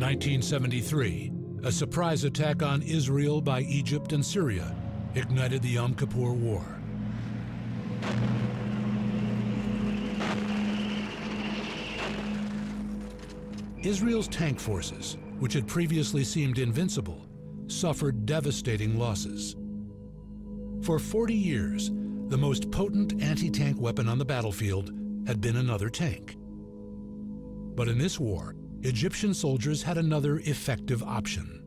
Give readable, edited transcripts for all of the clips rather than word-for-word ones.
1973, a surprise attack on Israel by Egypt and Syria ignited the Yom Kippur War. Israel's tank forces, which had previously seemed invincible, suffered devastating losses. For 40 years, the most potent anti-tank weapon on the battlefield had been another tank. But in this war, Egyptian soldiers had another effective option.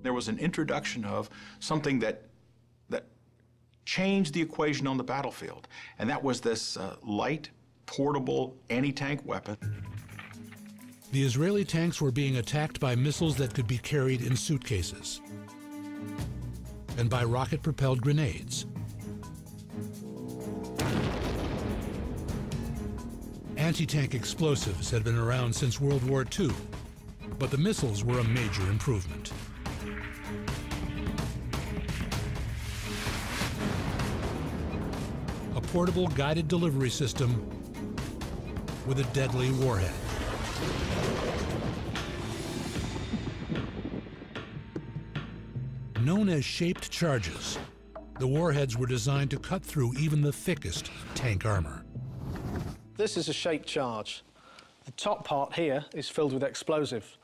There was an introduction of something that changed the equation on the battlefield, and that was this light, portable anti-tank weapon. The Israeli tanks were being attacked by missiles that could be carried in suitcases and by rocket-propelled grenades. Anti-tank explosives had been around since World War II, but the missiles were a major improvement. A portable guided delivery system with a deadly warhead. Known as shaped charges, the warheads were designed to cut through even the thickest tank armor. This is a shaped charge. The top part here is filled with explosive.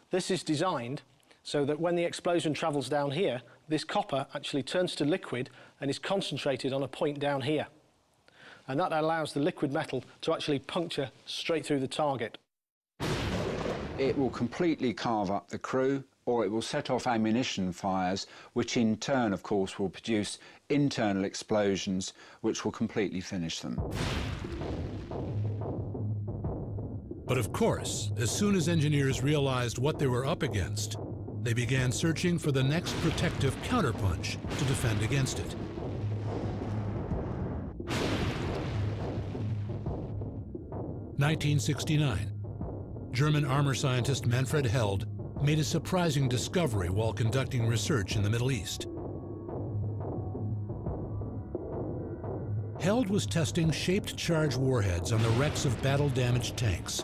This is designed so that when the explosion travels down here, this copper actually turns to liquid and is concentrated on a point down here. And that allows the liquid metal to actually puncture straight through the target. It will completely carve up the crew, or it will set off ammunition fires, which in turn, of course, will produce internal explosions, which will completely finish them. But of course, as soon as engineers realized what they were up against, they began searching for the next protective counterpunch to defend against it. (1969). German armor scientist Manfred Held made a surprising discovery while conducting research in the Middle East. Held was testing shaped charge warheads on the wrecks of battle-damaged tanks.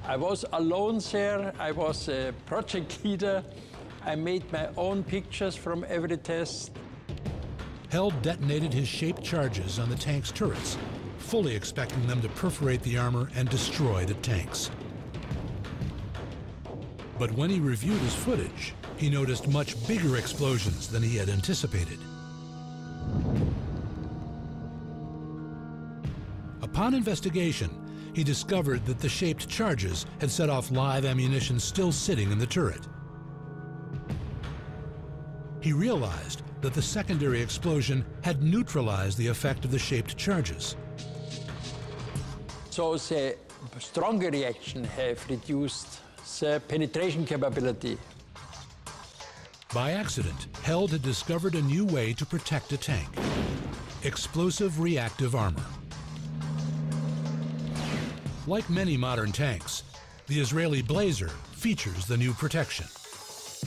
I was alone there. I was a project leader. I made my own pictures from every test. Held detonated his shaped charges on the tank's turrets, fully expecting them to perforate the armor and destroy the tanks. But when he reviewed his footage, he noticed much bigger explosions than he had anticipated. Upon investigation, he discovered that the shaped charges had set off live ammunition still sitting in the turret. He realized that the secondary explosion had neutralized the effect of the shaped charges. So the stronger reaction have reduced the penetration capability. By accident, Held had discovered a new way to protect a tank: explosive reactive armor. Like many modern tanks, the Israeli Blazer features the new protection.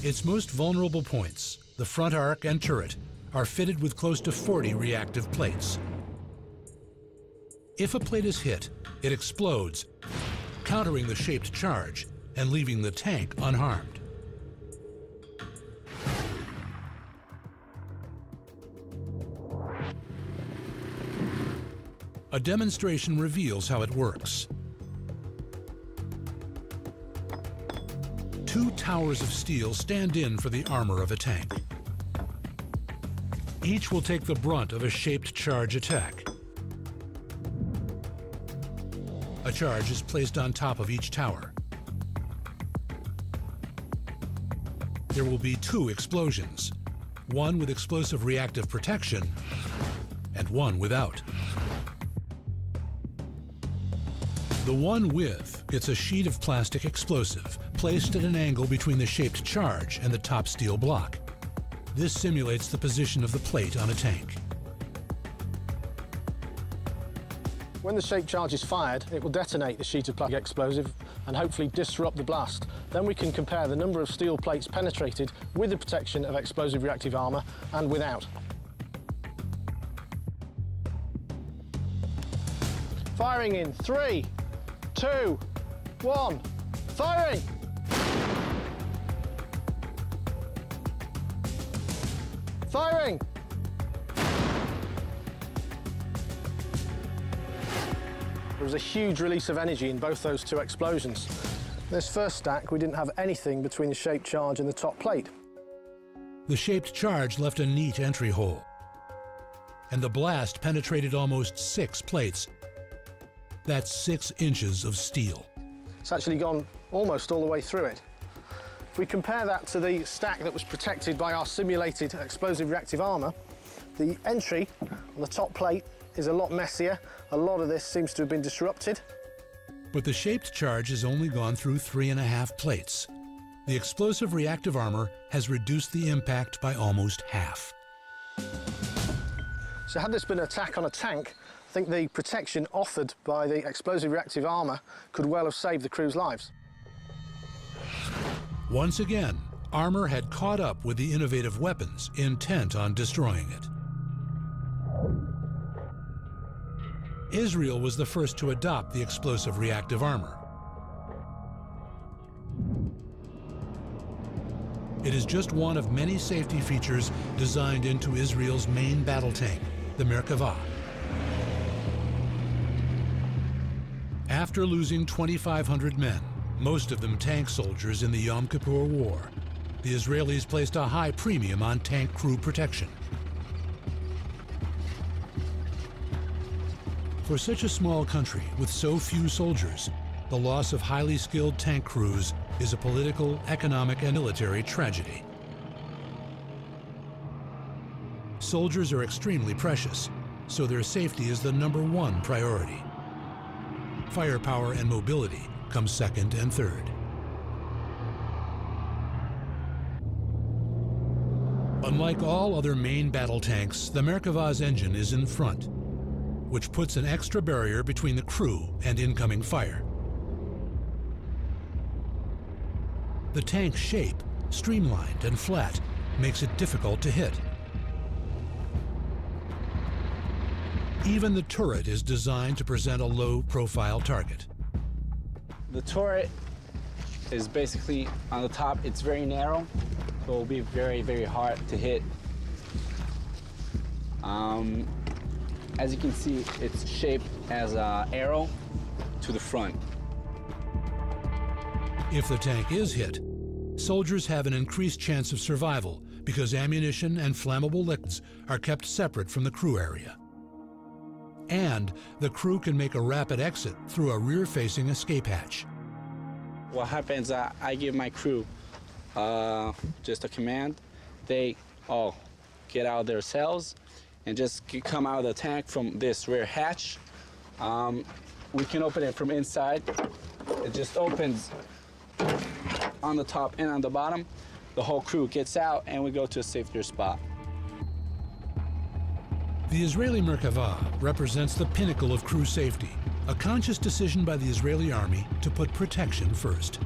Its most vulnerable points, the front arc and turret, are fitted with close to 40 reactive plates. If a plate is hit, it explodes, countering the shaped charge and leaving the tank unharmed. A demonstration reveals how it works. Two towers of steel stand in for the armor of a tank. Each will take the brunt of a shaped charge attack. A charge is placed on top of each tower. There will be two explosions, one with explosive reactive protection and one without. The one with gets a sheet of plastic explosive placed at an angle between the shaped charge and the top steel block. This simulates the position of the plate on a tank. When the shaped charge is fired, it will detonate the sheet of plastic explosive and hopefully disrupt the blast. Then we can compare the number of steel plates penetrated with the protection of explosive reactive armor and without. Firing in 3, 2, 1, firing! Firing! There was a huge release of energy in both those two explosions. This first stack, we didn't have anything between the shaped charge and the top plate. The shaped charge left a neat entry hole, and the blast penetrated almost 6 plates. That's 6 inches of steel. It's actually gone almost all the way through it. If we compare that to the stack that was protected by our simulated explosive reactive armour, the entry on the top plate is a lot messier. A lot of this seems to have been disrupted. But the shaped charge has only gone through 3.5 plates. The explosive reactive armor has reduced the impact by almost half. So had this been an attack on a tank, I think the protection offered by the explosive reactive armour could well have saved the crew's lives. Once again, armor had caught up with the innovative weapons, intent on destroying it. Israel was the first to adopt the explosive reactive armor. It is just one of many safety features designed into Israel's main battle tank, the Merkava. After losing 2,500 men, most of them tank soldiers in the Yom Kippur War, the Israelis placed a high premium on tank crew protection. For such a small country with so few soldiers, the loss of highly skilled tank crews is a political, economic, and military tragedy. Soldiers are extremely precious, so their safety is the #1 priority. Firepower and mobility come second and third. Unlike all other main battle tanks, the Merkava's engine is in front, which puts an extra barrier between the crew and incoming fire. The tank's shape, streamlined and flat, makes it difficult to hit. Even the turret is designed to present a low-profile target. The turret is basically on the top. It's very narrow, so it'll be very, very hard to hit. As you can see, it's shaped as an arrow to the front. If the tank is hit, soldiers have an increased chance of survival because ammunition and flammable liquids are kept separate from the crew area. And the crew can make a rapid exit through a rear-facing escape hatch. What happens, I give my crew just a command. They all get out of their cells and just come out of the tank from this rear hatch. We can open it from inside. It just opens on the top and on the bottom. The whole crew gets out and we go to a safer spot. The Israeli Merkava represents the pinnacle of crew safety, a conscious decision by the Israeli army to put protection first.